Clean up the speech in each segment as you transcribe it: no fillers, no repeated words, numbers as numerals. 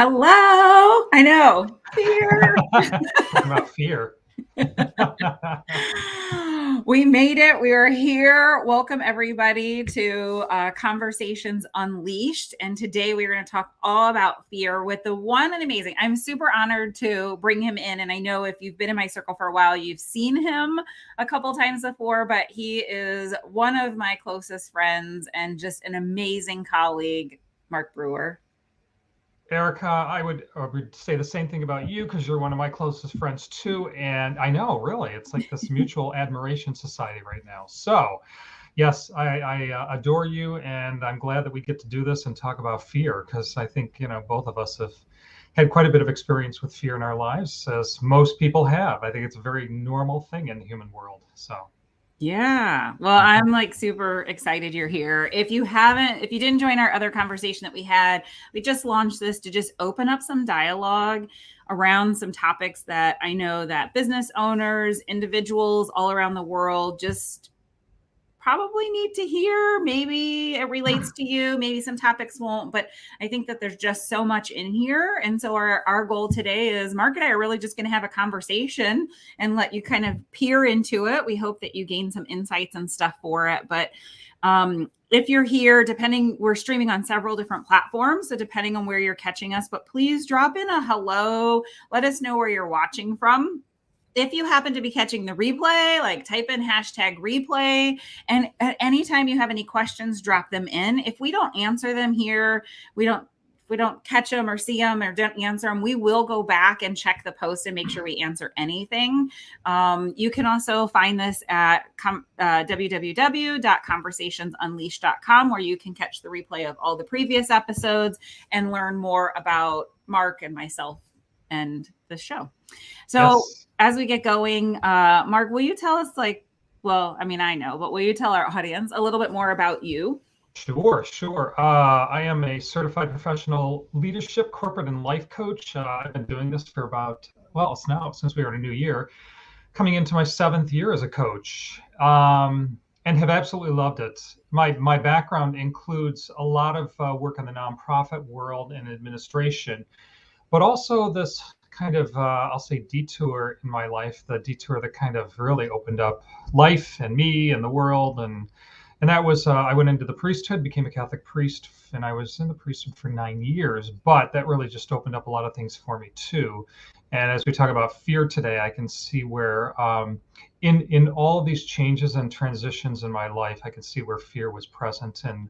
Hello. I know. Fear. Talking about fear. We made it. We are here. Welcome, everybody, to Conversations Unleashed. And today we are going to talk all about fear with the one and amazing. I'm super honored to bring him in. And I know if you've been in my circle for a while, you've seen him a couple times before, but he is one of my closest friends and just an amazing colleague, Mark Brewer. Erica, I would say the same thing about you because you're one of my closest friends too. And I know, really, it's like this mutual admiration society right now. So, yes, I adore you, and I'm glad that we get to do this and talk about fear because I think, both of us have had quite a bit of experience with fear in our lives, as most people have. I think it's a very normal thing in the human world. So, Yeah. Well, I'm like super excited you're here. If you didn't join our other conversation that we had, we just launched this to just open up some dialogue around some topics that I know that business owners, individuals all around the world just probably need to hear. Maybe it relates to you, maybe some topics won't, but I think that there's just so much in here. And so our goal today is Mark and I are really just going to have a conversation and let you kind of peer into it. We hope that you gain some insights and stuff for it. But if you're here, we're streaming on several different platforms. So depending on where you're catching us, but please drop in a hello. Let us know where you're watching from. If you happen to be catching the replay, like type in #replay. And at any time you have any questions, drop them in. If we don't answer them here, we don't catch them or see them or don't answer them, we will go back and check the post and make sure we answer anything. You can also find this at www.conversationsunleashed.com, where you can catch the replay of all the previous episodes and learn more about Mark and myself and the show. So yes. as we get going, Mark, will you tell us I know, but will you tell our audience a little bit more about you? Sure. I am a certified professional leadership, corporate, and life coach. I've been doing this for it's now since we are in a new year, coming into my 7th year as a coach, and have absolutely loved it. My background includes a lot of work in the nonprofit world and administration, but also this kind of, I'll say, detour in my life, the detour that kind of really opened up life and me and the world. And that was, I went into the priesthood, became a Catholic priest, and I was in the priesthood for 9 years. But that really just opened up a lot of things for me too. And as we talk about fear today, I can see where, in all of these changes and transitions in my life, I can see where fear was present in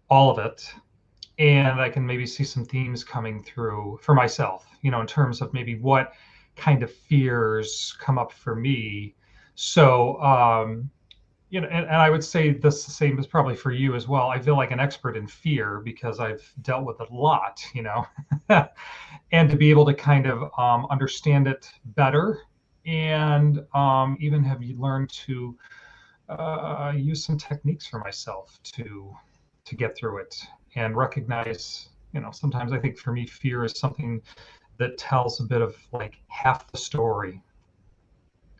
all of it. And I can maybe see some themes coming through for myself, in terms of maybe what kind of fears come up for me. So, and I would say this the same is probably for you as well. I feel like an expert in fear because I've dealt with it a lot, and to be able to kind of understand it better, and even have you learned to use some techniques for myself to get through it and recognize, sometimes I think for me, fear is something that tells a bit of like half the story,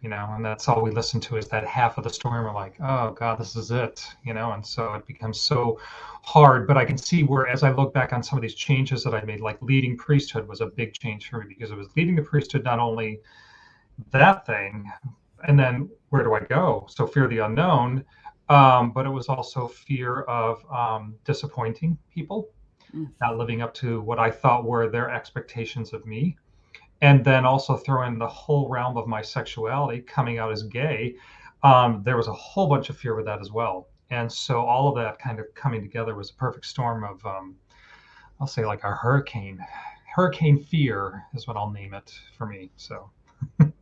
and that's all we listen to is that half of the story. And we're like, oh God, this is it, and so it becomes so hard. But I can see where, as I look back on some of these changes that I made, like leading priesthood was a big change for me because it was leading the priesthood, not only that thing, and then where do I go? So fear of the unknown, but it was also fear of disappointing people, not living up to what I thought were their expectations of me. And then also throw in the whole realm of my sexuality, coming out as gay. There was a whole bunch of fear with that as well. And so all of that kind of coming together was a perfect storm of, I'll say, like a hurricane. Hurricane fear is what I'll name it for me. So.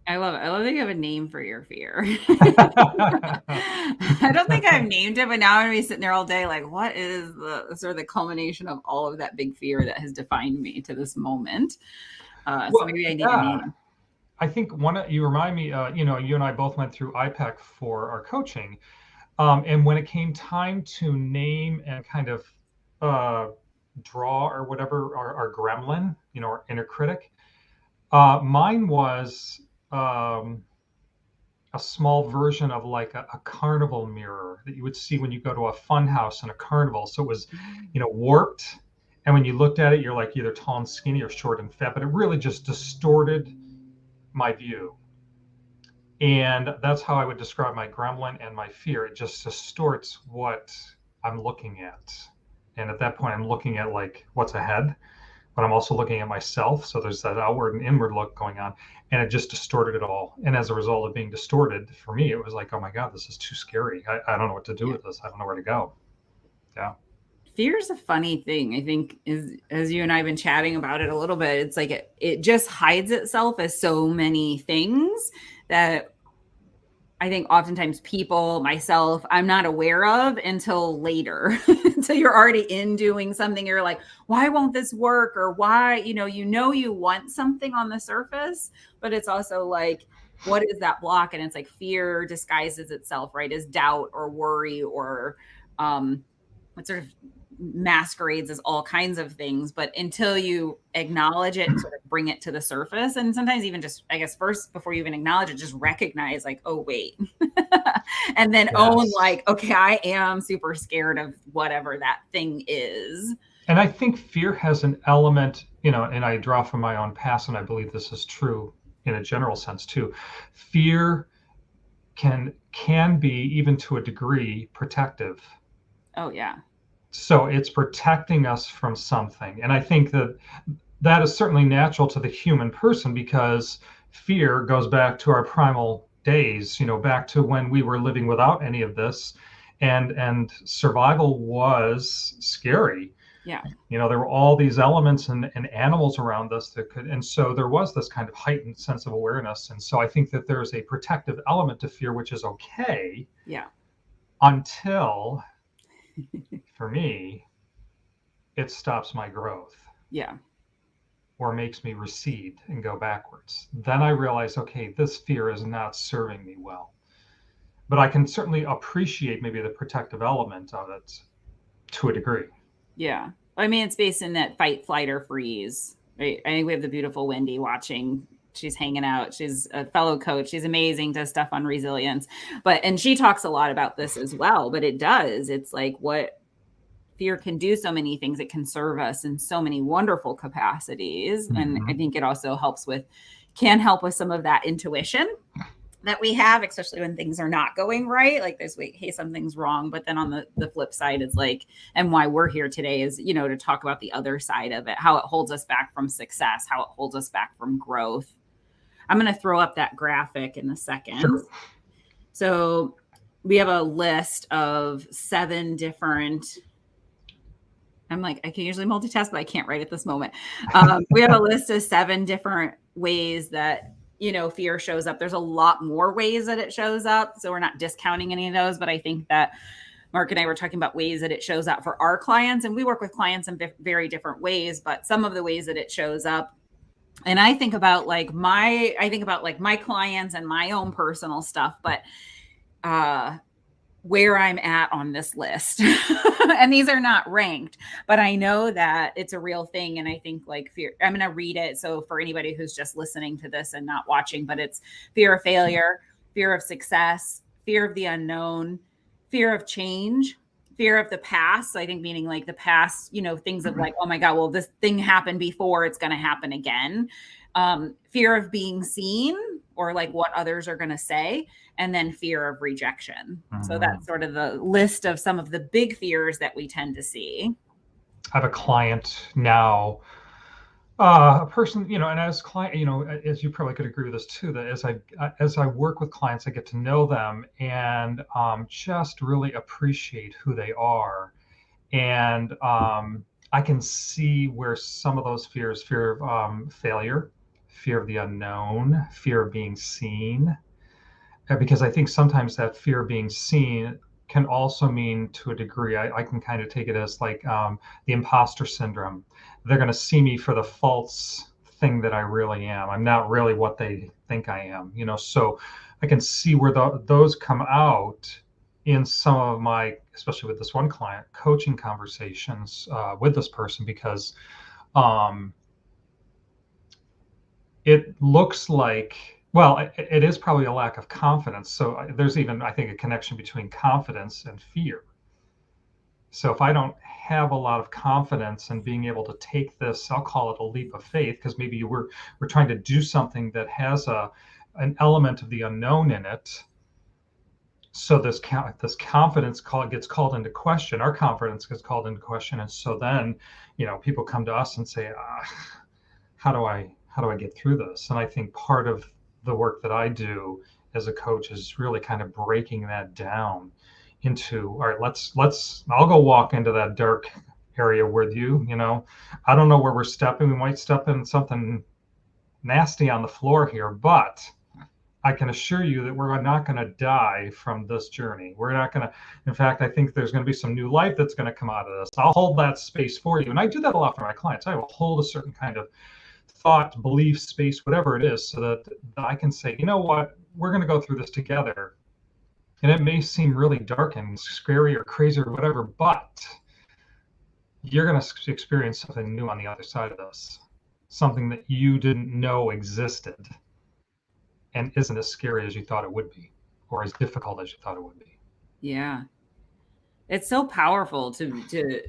I love it. I love that you have a name for your fear. I don't think I've named it, but now I'm gonna be sitting there all day like, what is the sort of the culmination of all of that big fear that has defined me to this moment? So maybe I need a name. I think you remind me, you and I both went through IPEC for our coaching. And when it came time to name and kind of draw or whatever our gremlin, our inner critic, mine was a small version of like a carnival mirror that you would see when you go to a fun house in a carnival. So it was, warped And when you looked at it, you're like either tall and skinny or short and fat, but it really just distorted my view. And that's how I would describe my gremlin and my fear. It just distorts what I'm looking at. And at that point, I'm looking at like what's ahead, but I'm also looking at myself. So there's that outward and inward look going on, and it just distorted it all. And as a result of being distorted, for me, it was like, oh my God, this is too scary. I don't know what to do with this. I don't know where to go. Yeah. Fear is a funny thing. I think is as you and I have been chatting about it a little bit, it's like it just hides itself as so many things that I think oftentimes people, myself, I'm not aware of until later. Until you're already in doing something, you're like, why won't this work? Or why, you want something on the surface, but it's also like, what is that block? And it's like fear disguises itself, right, as doubt or worry or what sort of masquerades as all kinds of things. But until you acknowledge it and sort of bring it to the surface, and sometimes even just, I guess, first before you even acknowledge it, just recognize like, oh wait, and then own like, okay, I am super scared of whatever that thing is. And I think fear has an element, and I draw from my own past, and I believe this is true in a general sense too. Fear can be, even to a degree, protective. Oh yeah. So it's protecting us from something. And I think that is certainly natural to the human person, because fear goes back to our primal days, back to when we were living without any of this, and survival was scary. Yeah. There were all these elements and animals around us that could, and so there was this kind of heightened sense of awareness. And so I think that there's a protective element to fear, which is okay. Yeah. Until, for me, it stops my growth. Yeah. Or makes me recede and go backwards. Then I realize, okay, this fear is not serving me well. But I can certainly appreciate maybe the protective element of it to a degree. Yeah. I mean, it's based in that fight, flight, or freeze. Right? I think we have the beautiful Wendy watching. She's hanging out. She's a fellow coach. She's amazing, does stuff on resilience. And she talks a lot about this as well, but it does. It's like what fear can do so many things. It can serve us in so many wonderful capacities. Mm-hmm. And I think it also can help with some of that intuition that we have, especially when things are not going right. Like there's like, hey, something's wrong. But then on the flip side is like, and why we're here today is, to talk about the other side of it, how it holds us back from success, how it holds us back from growth. I'm going to throw up that graphic in a second. Sure. So we have a list of 7 different, I'm like, I can usually multitask, but I can't write at this moment. We have a list of 7 different ways that, fear shows up. There's a lot more ways that it shows up. So we're not discounting any of those, but I think that Mark and I were talking about ways that it shows up for our clients, and we work with clients in very different ways, but some of the ways that it shows up. And I think about like my clients and my own personal stuff, but, where I'm at on this list. And these are not ranked, but I know that it's a real thing. And I think like fear, I'm going to read it. So for anybody who's just listening to this and not watching, but it's fear of failure, fear of success, fear of the unknown, fear of change, fear of the past. So I think meaning like the past, things of like, oh my God, well, this thing happened before, it's going to happen again. Fear of being seen, or like what others are going to say, and then fear of rejection. Mm-hmm. So that's sort of the list of some of the big fears that we tend to see. I have a client now, a person, and as client, as you probably could agree with this too, that as I work with clients, I get to know them and just really appreciate who they are. And I can see where some of those fears, fear of failure, fear of the unknown, fear of being seen, because I think sometimes that fear of being seen can also mean, to a degree, I can kind of take it as like the imposter syndrome. They're going to see me for the false thing that I really am. I'm not really what they think I am, so I can see where those come out in some of my, especially with this one client, coaching conversations with this person, because it looks like, well, it is probably a lack of confidence. So there's even, I think, a connection between confidence and fear. So if I don't have a lot of confidence in being able to take this, I'll call it a leap of faith, because maybe we're trying to do something that has an element of the unknown in it. So this confidence gets called into question. Our confidence gets called into question, and so then, people come to us and say, how do I get through this? And I think part of the work that I do as a coach is really kind of breaking that down into, all right, I'll go walk into that dark area with you. I don't know where we're stepping. We might step in something nasty on the floor here, but I can assure you that we're not going to die from this journey. We're not going to, in fact, I think there's going to be some new life that's going to come out of this. I'll hold that space for you. And I do that a lot for my clients. I will hold a certain kind of thought, belief, space, whatever it is, so that I can say, you know what, we're going to go through this together. And it may seem really dark and scary or crazy or whatever, but you're going to experience something new on the other side of this, something that you didn't know existed and isn't as scary as you thought it would be, or as difficult as you thought it would be. Yeah. It's so powerful to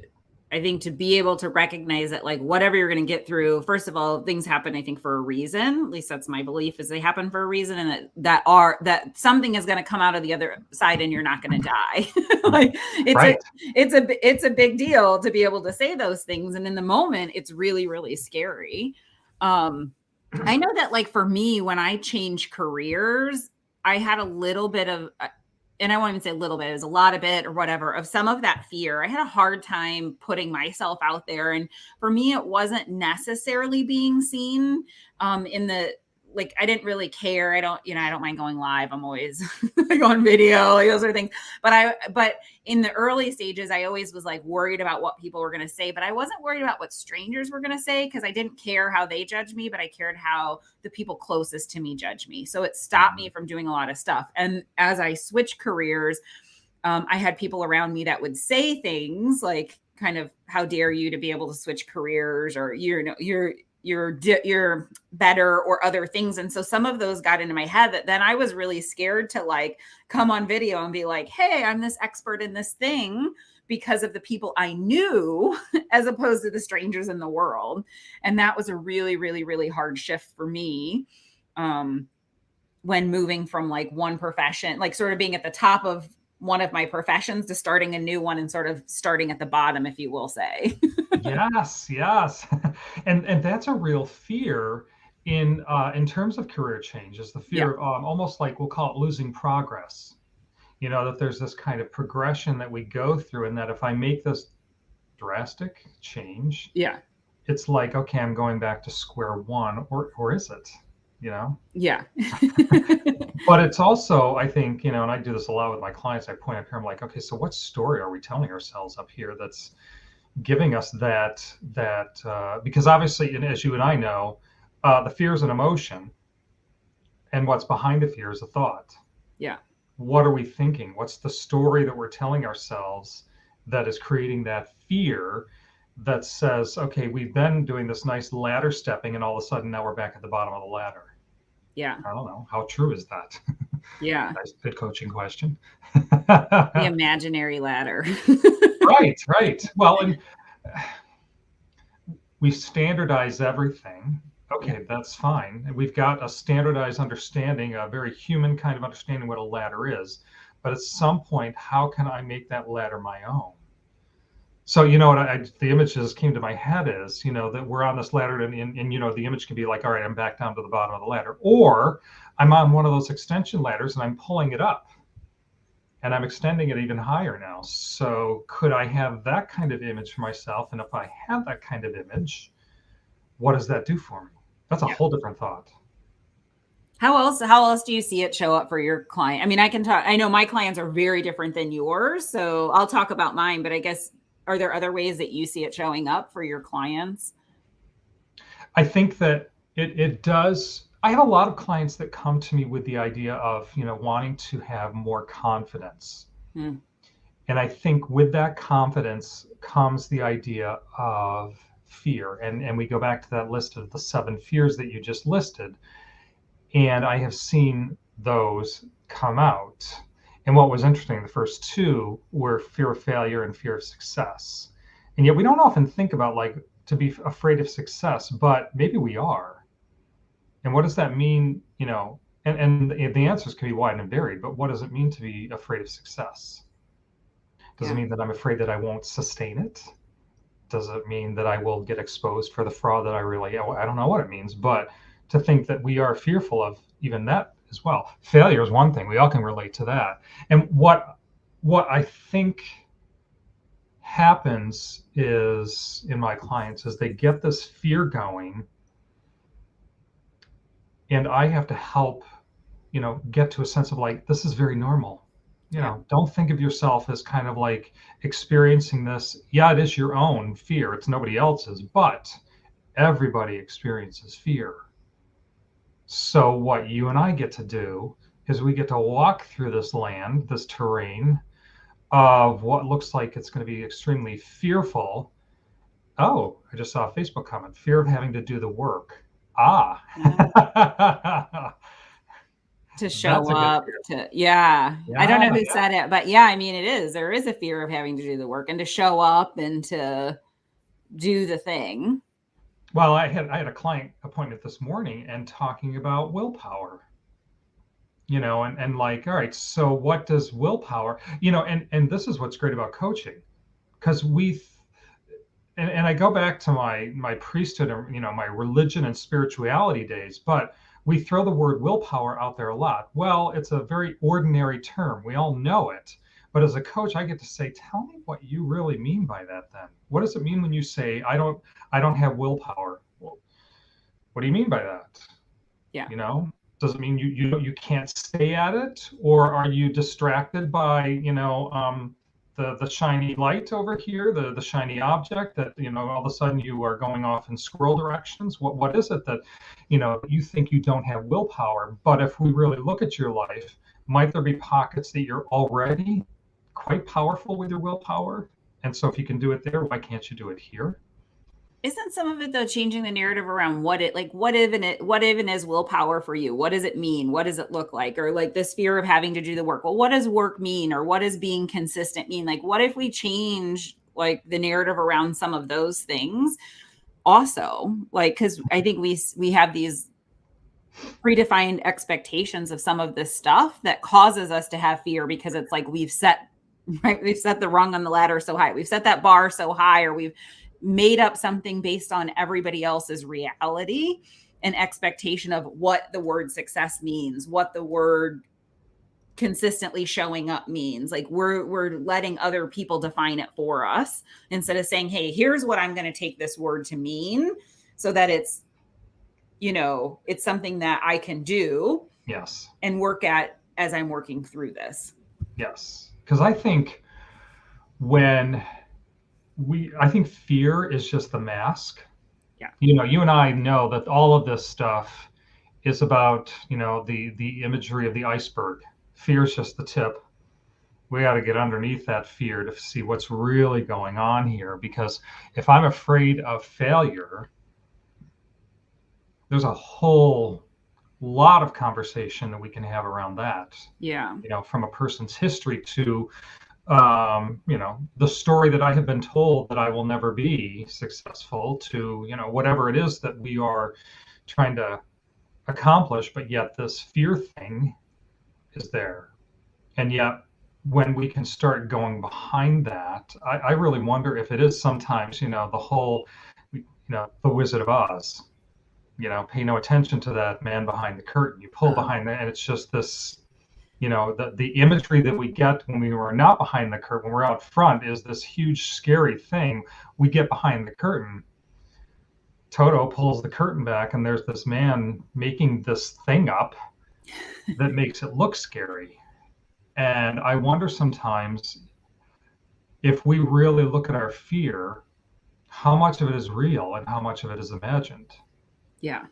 I think, to be able to recognize that, like, whatever you're going to get through, first of all, things happen, I think, for a reason. At least that's my belief, is they happen for a reason, and that something is going to come out of the other side and you're not going to die. Like, Right. it's a big deal to be able to say those things. And in the moment, it's really, really scary. I know that, like, for me, when I changed careers, I had a little bit of, and I won't even say a little bit, it was a lot of it or whatever, of some of that fear. I had a hard time putting myself out there. And for me, it wasn't necessarily being seen in the, like, I didn't really care. I don't mind going live. I'm always like on video, like those sort of things. But in the early stages, I always was like worried about what people were going to say, but I wasn't worried about what strangers were going to say, because I didn't care how they judged me, but I cared how the people closest to me judged me. So it stopped me from doing a lot of stuff. And as I switched careers, I had people around me that would say things like, kind of, how dare you to be able to switch careers, or you're better, or other things. And so some of those got into my head, that then I was really scared to, like, come on video and be like, hey, I'm this expert in this thing, because of the people I knew as opposed to the strangers in the world. And that was a really, really, really hard shift for me. When moving from, like, one profession, like, sort of being at the top of one of my professions, to starting a new one and sort of starting at the bottom, if you will say. Yes. And that's a real fear in terms of career change, is the fear of almost like, we'll call it losing progress. That there's this kind of progression that we go through, and that if I make this drastic change, it's like, okay, I'm going back to square one, or is it? Yeah. But it's also, I think, and I do this a lot with my clients, I point up here, I'm like, okay, so what story are we telling ourselves up here that's giving us that because obviously, and as you and I know, the fear is an emotion, and what's behind the fear is a thought. Yeah. What are we thinking? What's the story that we're telling ourselves that is creating that fear, that says, okay, we've been doing this nice ladder stepping, and all of a sudden now we're back at the bottom of the ladder. Yeah. I don't know, how true is that? Yeah. Nice, good coaching question. The imaginary ladder. Right. Well, and we standardize everything. Okay, that's fine. And we've got a standardized understanding, a very human kind of understanding what a ladder is. But at some point, how can I make that ladder my own? So, what the image that came to my head is, that we're on this ladder, and the image can be like, all right, I'm back down to the bottom of the ladder. Or I'm on one of those extension ladders and I'm pulling it up, and I'm extending it even higher now. So could I have that kind of image for myself? And if I have that kind of image, what does that do for me? That's a whole different thought. How else do you see it show up for your client? I mean, I know my clients are very different than yours, so I'll talk about mine, but I guess, are there other ways that you see it showing up for your clients? I think that it does. I have a lot of clients that come to me with the idea of, wanting to have more confidence. And I think with that confidence comes the idea of fear. And we go back to that list of the 7 fears that you just listed. And I have seen those come out. And what was interesting, the first two were fear of failure and fear of success. And yet we don't often think about like to be afraid of success, but maybe we are. And what does that mean? And the answers can be wide and varied, but what does it mean to be afraid of success? Does it Yeah. mean that I'm afraid that I won't sustain it? Does it mean that I will get exposed for the fraud that I don't know what it means, but to think that we are fearful of even that as well. Failure is one thing. We all can relate to that. And what I think happens is in my clients is they get this fear going, and I have to help, get to a sense of like, this is very normal. Yeah. Don't think of yourself as kind of like experiencing this. Yeah, it is your own fear. It's nobody else's, but everybody experiences fear. So what you and I get to do is we get to walk through this land, this terrain of what looks like it's going to be extremely fearful. Oh, I just saw a Facebook comment. Fear of having to do the work. Ah. Yeah. To show That's a good up fear. to, yeah. I don't Yeah, know who yeah. said it, but yeah, I mean, it is. There is a fear of having to do the work and to show up and to do the thing. Well, I had a client appointment this morning and talking about willpower. And like, all right, so what does willpower, and this is what's great about coaching, because and I go back to my priesthood, my religion and spirituality days, but we throw the word willpower out there a lot. Well, it's a very ordinary term. We all know it. But as a coach, I get to say, tell me what you really mean by that then. What does it mean when you say I don't have willpower? Well, what do you mean by that? Yeah. Does it mean you can't stay at it, or are you distracted by the shiny light over here, the shiny object that all of a sudden you are going off in squirrel directions? What is it that you think you don't have willpower? But if we really look at your life, might there be pockets that you're already quite powerful with your willpower? And so if you can do it there, why can't you do it here? Isn't some of it though changing the narrative around what even is willpower for you? What does it mean? What does it look like? Or like this fear of having to do the work. Well, what does work mean? Or what does being consistent mean? Like, what if we change like the narrative around some of those things also? Like, because I think we have these predefined expectations of some of this stuff that causes us to have fear because it's like we've set the rung on the ladder so high, we've set that bar so high, or we've made up something based on everybody else's reality and expectation of what the word success means, what the word consistently showing up means. Like we're letting other people define it for us instead of saying, hey, here's what I'm going to take this word to mean, so that it's it's something that I can do Yes. and work at as I'm working through this. Yes. Because I think when I think fear is just the mask. Yeah. You and I know that all of this stuff is about, the imagery of the iceberg. Fear is just the tip. We got to get underneath that fear to see what's really going on here. Because if I'm afraid of failure, there's a whole lot of conversation that we can have around that. Yeah. From a person's history to the story that I have been told that I will never be successful, to whatever it is that we are trying to accomplish, but yet this fear thing is there. And yet when we can start going behind that, I really wonder if it is sometimes the whole the Wizard of Oz, pay no attention to that man behind the curtain. You pull behind that and it's just this the imagery that we get when we were not behind the curtain, when we're out front, is this huge scary thing. We get behind the curtain, Toto pulls the curtain back, and there's this man making this thing up that makes it look scary. And I wonder sometimes if we really look at our fear, how much of it is real and how much of it is imagined. Yeah.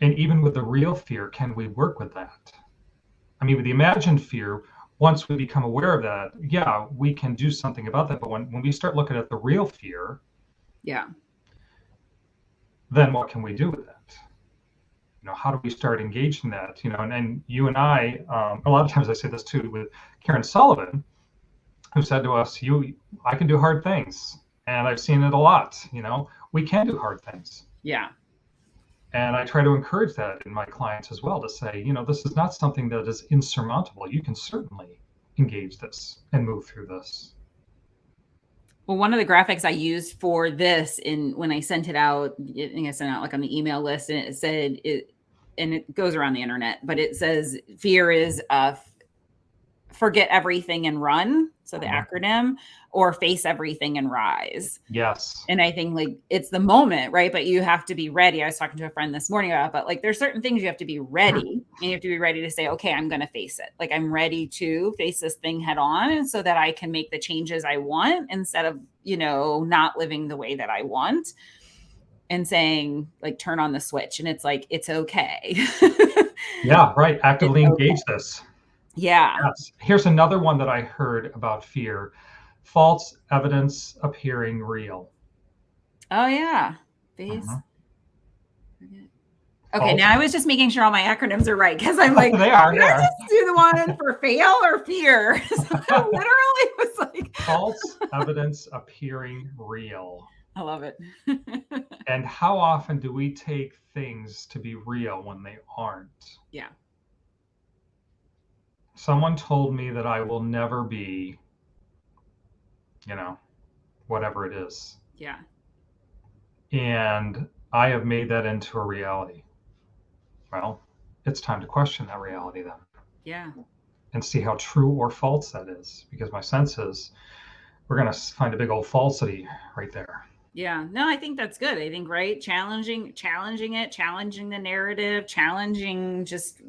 And even with the real fear, can we work with that? I mean, with the imagined fear, once we become aware of that, yeah, we can do something about that. But when we start looking at the real fear, Yeah. then what can we do with that? how do we start engaging that? And you and I, a lot of times I say this too with Karen Sullivan, who said to us, I can do hard things. And I've seen it a lot. We can do hard things. Yeah. And I try to encourage that in my clients as well, to say, this is not something that is insurmountable. You can certainly engage this and move through this. Well, one of the graphics I used for this when I sent it out, I think I sent it out like on the email list, and it said and it goes around the internet, but it says fear is forget everything and run. So the acronym, or face everything and rise. Yes. And I think like it's the moment, right? But you have to be ready. I was talking to a friend this morning about, but like there's certain things you have to be ready, and you have to be ready to say, okay, I'm going to face it. Like I'm ready to face this thing head on, and so that I can make the changes I want instead of, not living the way that I want, and saying like, turn on the switch. And it's like, it's okay. Yeah, right. Actively engage this. Yeah. Yes. Here's another one that I heard about fear: false evidence appearing real. Oh, yeah. Face. Okay, False. now I was just making sure all my acronyms are right, because I'm like, they are. Did I just do the one for fail or fear? So I literally was like, false evidence appearing real. I love it. And how often do we take things to be real when they aren't? Yeah. Someone told me that I will never be, whatever it is. Yeah. And I have made that into a reality. Well, it's time to question that reality then. Yeah. And see how true or false that is. Because my sense is we're going to find a big old falsity right there. Yeah. No, I think that's good. I think, right, challenging it, challenging the narrative, challenging just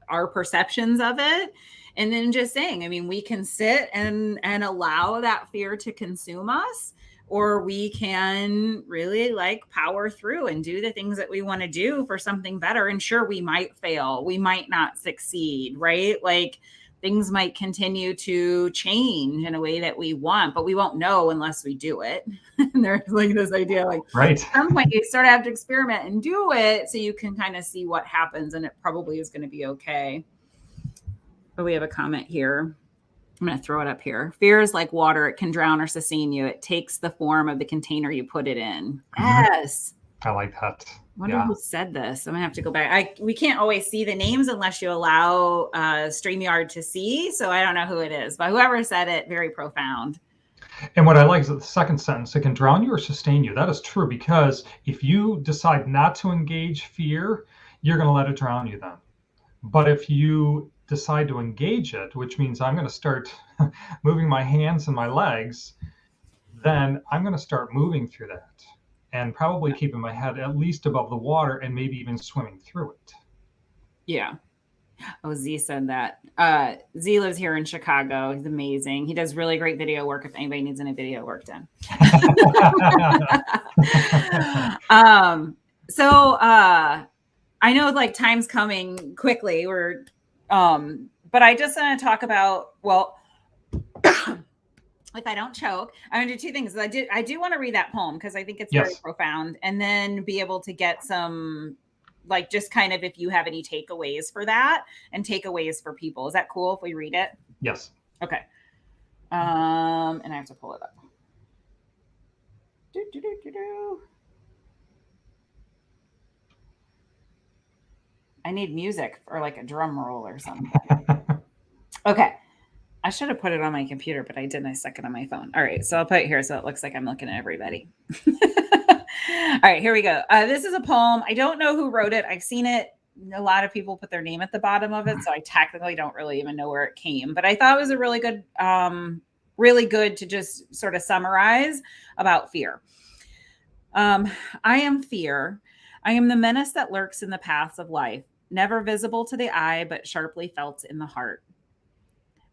our perceptions of it. And then just saying, I mean, we can sit and allow that fear to consume us, or we can really like power through and do the things that we want to do for something better. And sure, we might fail. We might not succeed, right? Like things might continue to change in a way that we want, but we won't know unless we do it. And there's like this idea, like right. At some point you sort of have to experiment and do it so you can kind of see what happens, and it probably is going to be okay. But we have a comment here. I'm going to throw it up here. Fear is like water. It can drown or sustain you. It takes the form of the container you put it in. Yes. I like that. I wonder who said this. I'm going to have to go back. We can't always see the names unless you allow StreamYard to see. So I don't know who it is. But whoever said it, very profound. And what I like is the second sentence: it can drown you or sustain you. That is true, because if you decide not to engage fear, you're going to let it drown you then. But if you decide to engage it, which means I'm going to start moving my hands and my legs, then I'm going to start moving through that and probably keeping my head at least above the water and maybe even swimming through it. Yeah. Oh, Z said that. Z lives here in Chicago. He's amazing. He does really great video work if anybody needs any video work done. So I know like time's coming quickly. But I just want to talk about, well, if I don't choke, I'm going to do two things. I do want to read that poem because I think it's very profound, and then be able to get some, like, just kind of if you have any takeaways for that and takeaways for people. Is that cool if we read it? Yes. Okay. And I have to pull it up. I need music or like a drum roll or something. Okay. I should have put it on my computer, but I didn't. I stuck it on my phone. All right. So I'll put it here so it looks like I'm looking at everybody. All right, here we go. This is a poem. I don't know who wrote it. I've seen it. A lot of people put their name at the bottom of it. So I technically don't really even know where it came, but I thought it was a really good to just sort of summarize about fear. I am fear. I am the menace that lurks in the paths of life, never visible to the eye, but sharply felt in the heart.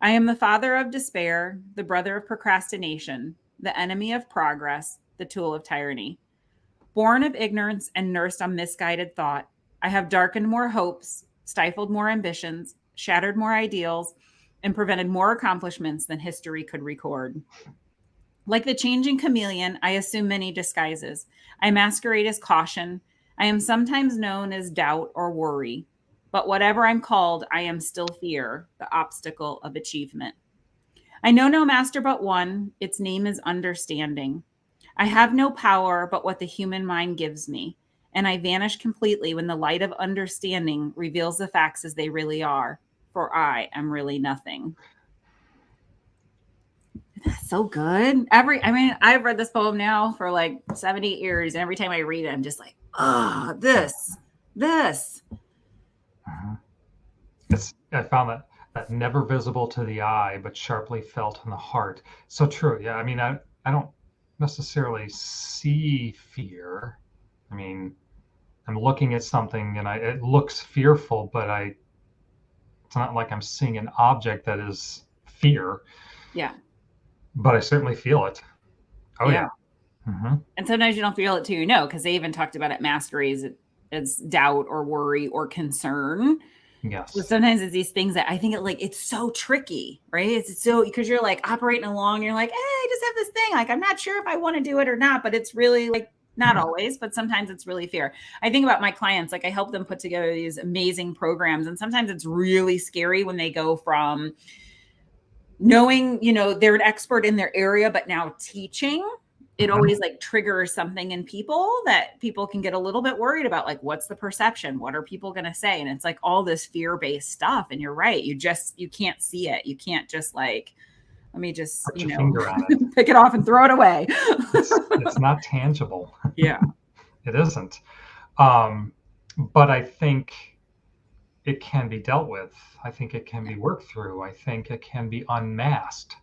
I am the father of despair, the brother of procrastination, the enemy of progress, the tool of tyranny. Born of ignorance and nursed on misguided thought, I have darkened more hopes, stifled more ambitions, shattered more ideals, and prevented more accomplishments than history could record. Like the changing chameleon, I assume many disguises. I masquerade as caution, I am sometimes known as doubt or worry, but whatever I'm called, I am still fear, the obstacle of achievement. I know no master but one. Its name is understanding. I have no power but what the human mind gives me, and I vanish completely when the light of understanding reveals the facts as they really are, for I am really nothing. That's so good. I've read this poem now for like 70 years, and every time I read it, I'm just like, oh, this. Mhm. I found that never visible to the eye, but sharply felt in the heart. So true. Yeah. I mean, I don't necessarily see fear. I mean, I'm looking at something and it looks fearful, but it's not like I'm seeing an object that is fear, Yeah. but I certainly feel it. Oh Yeah. yeah. Hmm. And sometimes you don't feel it till you know, because they even talked about it mastery as doubt or worry or concern. So Yes. sometimes it's these things that I think it's so tricky, right? It's so because you're like operating along, you're like, hey, I just have this thing. Like, I'm not sure if I want to do it or not, but it's really like not always, but sometimes it's really fear. I think about my clients, like I help them put together these amazing programs. And sometimes it's really scary when they go from knowing, they're an expert in their area, but now teaching, it Hmm. always like triggers something in people that people can get a little bit worried about, like what's the perception, what are people going to say, and it's like all this fear-based stuff. And you're right, you can't see it, you can't just like, let me just Put your finger on it. pick it off and throw it away. It's not tangible. Yeah, It isn't. Um, but I think it can be dealt with. I think it can be worked through. I think it can be unmasked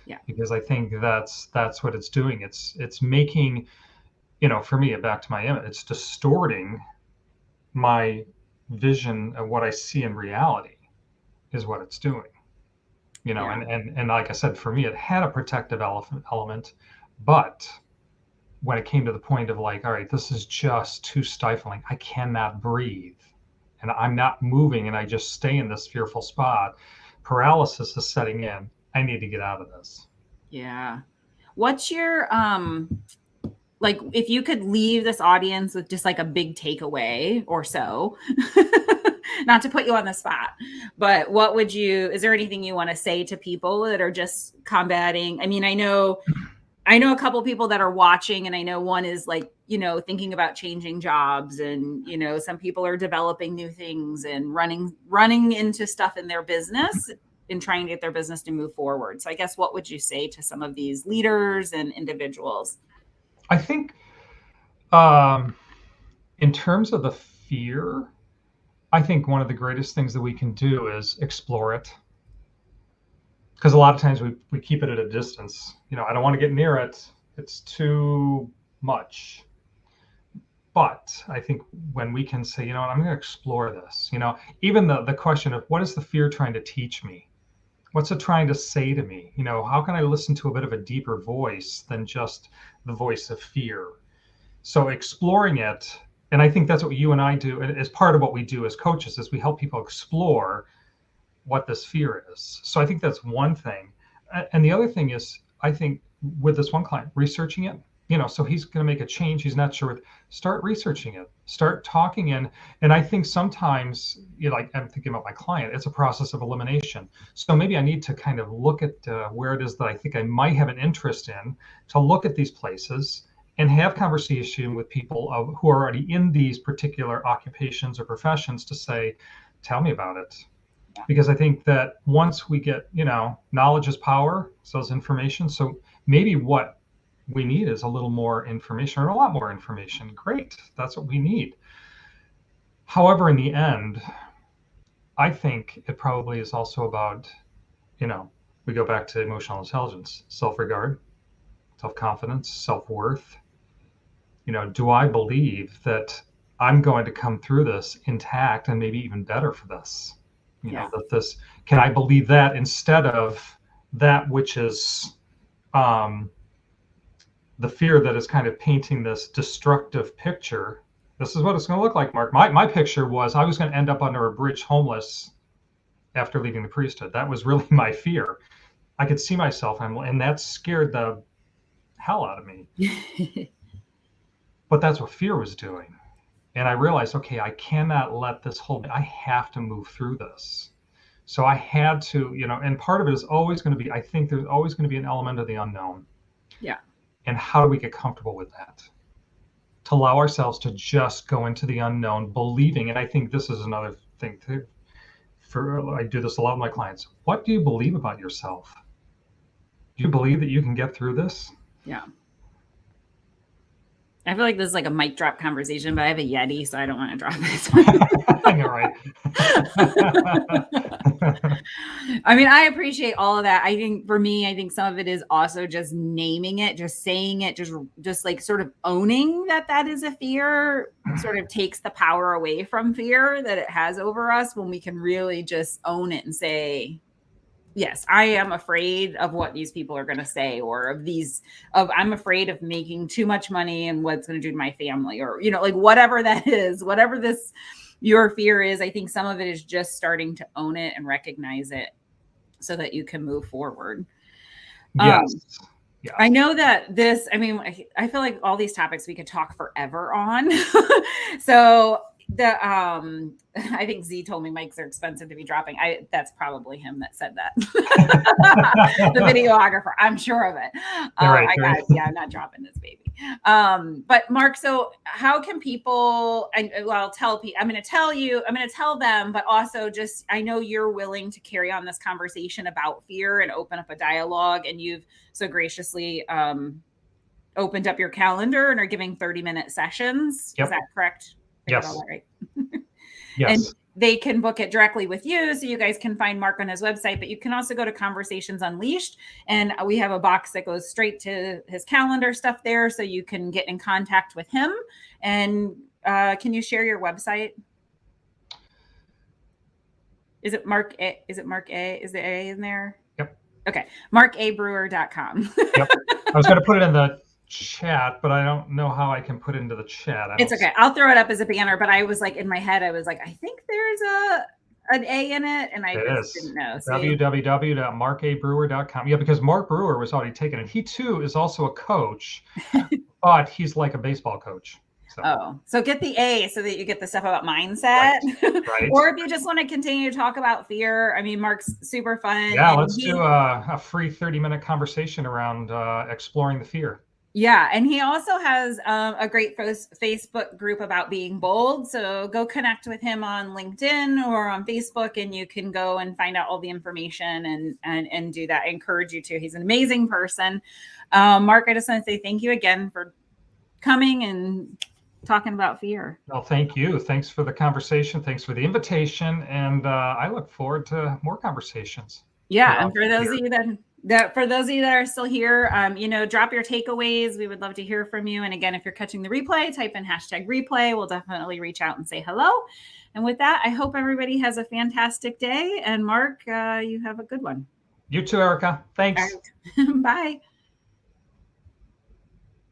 yeah, because I think that's what it's doing. It's making, for me, back to my image, it's distorting my vision of what I see in reality is what it's doing. yeah, And like I said, for me, it had a protective element, but when it came to the point of like, all right, this is just too stifling. I cannot breathe and I'm not moving and I just stay in this fearful spot. Paralysis is setting in. I need to get out of this. yeah. What's your like, if you could leave this audience with just like a big takeaway or so, not to put you on the spot, but is there anything you want to say to people that are just combating? I mean, I know a couple people that are watching, and I know one is like, thinking about changing jobs, and some people are developing new things and running into stuff in their business and trying to get their business to move forward. So I guess what would you say to some of these leaders and individuals? I think um, in terms of the fear, I think one of the greatest things that we can do is explore it. Because a lot of times we keep it at a distance. I don't want to get near it. It's too much. But I think when we can say, what, I'm going to explore this, even the question of what is the fear trying to teach me? What's it trying to say to me? How can I listen to a bit of a deeper voice than just the voice of fear? So exploring it, and I think that's what you and I do, and as part of what we do as coaches, is we help people explore what this fear is. So I think that's one thing. And the other thing is, I think with this one client, researching it, so he's going to make a change. He's not sure. Start researching it, start talking in. And I think sometimes, like I'm thinking about my client, it's a process of elimination. So maybe I need to kind of look at where it is that I think I might have an interest in, to look at these places and have conversation with people who are already in these particular occupations or professions to say, tell me about it, because I think that once we get, knowledge is power, so is information. So maybe what we need is a little more information or a lot more information. Great. That's what we need. However, in the end, I think it probably is also about, you know, we go back to emotional intelligence, self regard, self confidence, self worth. Do I believe that I'm going to come through this intact and maybe even better for this? Yeah. That this, can I believe that instead of that which is um, the fear that is kind of painting this destructive picture? This is what it's going to look like, Mark. My picture was I was going to end up under a bridge homeless after leaving the priesthood. That was really my fear. I could see myself, and that scared the hell out of me. But that's what fear was doing. And I realized, okay, I cannot let this hold me. I have to move through this. So I had to, and part of it is always going to be, I think there's always going to be an element of the unknown. Yeah. And how do we get comfortable with that? To allow ourselves to just go into the unknown, believing, and I think this is another thing too. I do this a lot with my clients. What do you believe about yourself? Do you believe that you can get through this? Yeah. I feel like this is like a mic drop conversation, but I have a Yeti, so I don't want to drop it. I know, right? I mean, I appreciate all of that. I think for me, I think some of it is also just naming it, just saying it, just like sort of owning that is a fear sort of takes the power away from fear that it has over us when we can really just own it and say, yes, I am afraid of what these people are going to say, or I'm afraid of making too much money and what's going to do to my family, or, like whatever that is, whatever your fear is. I think some of it is just starting to own it and recognize it so that you can move forward. Yes. Yeah. I know that I feel like all these topics we could talk forever on. So I think Z told me mics are expensive to be dropping. That's probably him that said that. The videographer, I'm sure of it. Right. I'm not dropping this baby. But Mark, so how can people, I'm going to tell them, but also just, I know you're willing to carry on this conversation about fear and open up a dialogue, and you've so graciously opened up your calendar and are giving 30-minute sessions. Yep. Is that correct? Yes. All that right. Yes. And they can book it directly with you. So you guys can find Mark on his website, but you can also go to Conversations Unleashed. And we have a box that goes straight to his calendar stuff there. So you can get in contact with him. And can you share your website? Is it Mark A? Is the A in there? Yep. Okay. markabrewer.com. Yep. I was going to put it in the chat, but I don't know how I can put it into the chat. It's okay. I'll throw it up as a banner, but I was like, in my head, I was like, I think there's an A in it, and I just didn't know. www.markabrewer.com. Yeah, because Mark Brewer was already taken it. He too is also a coach, but he's like a baseball coach. So get the A so that you get the stuff about mindset. Right. Or if you just want to continue to talk about fear, I mean, Mark's super fun. Yeah, let's do a free 30-minute conversation around exploring the fear. Yeah. And he also has a great Facebook group about being bold. So go connect with him on LinkedIn or on Facebook, and you can go and find out all the information and do that. I encourage you to. He's an amazing person. Mark, I just want to say thank you again for coming and talking about fear. Well, thank you. Thanks for the conversation. Thanks for the invitation. And I look forward to more conversations. Yeah. And for those of you that are still here, drop your takeaways. We would love to hear from you. And again, if you're catching the replay, type in #replay. We'll definitely reach out and say hello. And with that, I hope everybody has a fantastic day. And Mark, you have a good one. You too, Erica. Thanks. All right. Bye.